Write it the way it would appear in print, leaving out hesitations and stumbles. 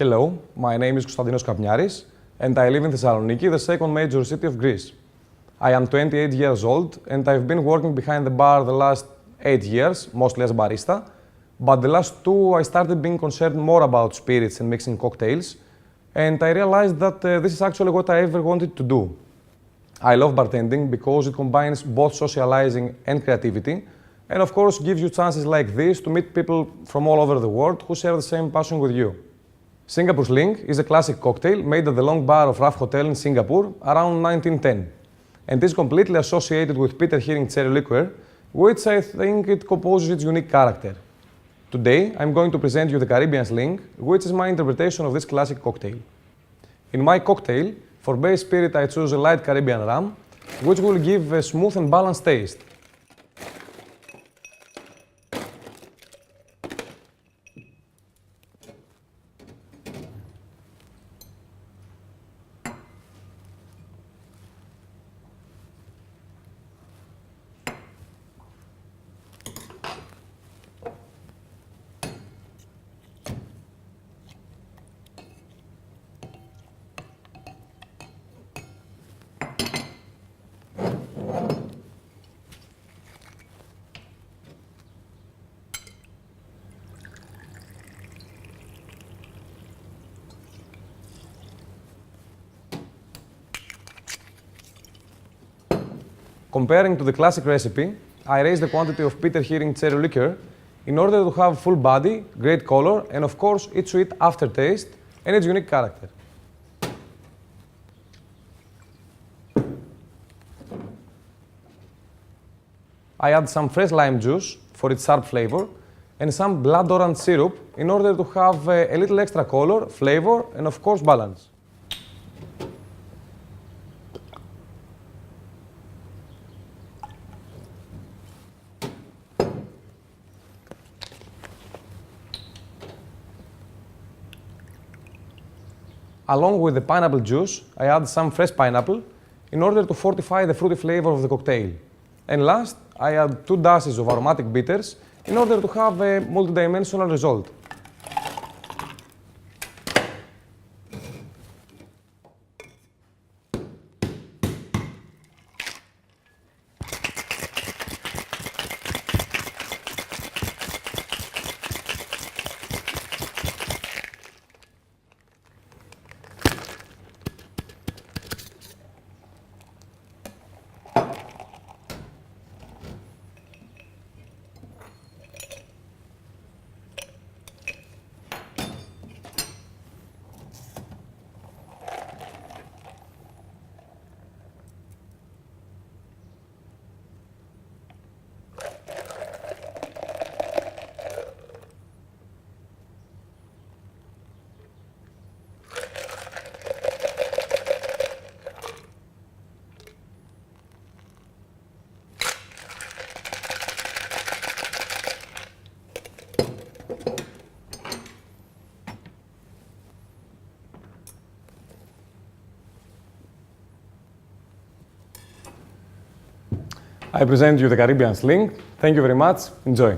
Hello, my name is Konstantinos Kapniaris, and I live in Thessaloniki, the second major city of Greece. I am 28 years old, and I've been working behind the bar the last 8 years, mostly as a barista. But the last 2, I started being concerned more about spirits and mixing cocktails, and I realized that this is actually what I ever wanted to do. I love bartending because it combines both socializing and creativity, and of course gives you chances like this to meet people from all over the world who share the same passion with you. Singapore Sling is a classic cocktail made at the Long Bar of RAF Hotel in Singapore around 1910, and is completely associated with Peter Heering cherry liqueur, which I think it composes its unique character. Today, I'm going to present you the Caribbean Sling, which is my interpretation of this classic cocktail. In my cocktail, for base spirit I choose a light Caribbean rum, which will give a smooth and balanced taste. Comparing to the classic recipe, I raised the quantity of Peter Heering cherry liqueur in order to have full body, great color, and of course its sweet aftertaste and its unique character. I add some fresh lime juice for its sharp flavor and some blood orange syrup in order to have a little extra color, flavor, and of course balance. Along with the pineapple juice, I add some fresh pineapple in order to fortify the fruity flavor of the cocktail. And last, I add 2 dashes of aromatic bitters in order to have a multidimensional result. I present you the Caribbean Sling. Thank you very much. Enjoy.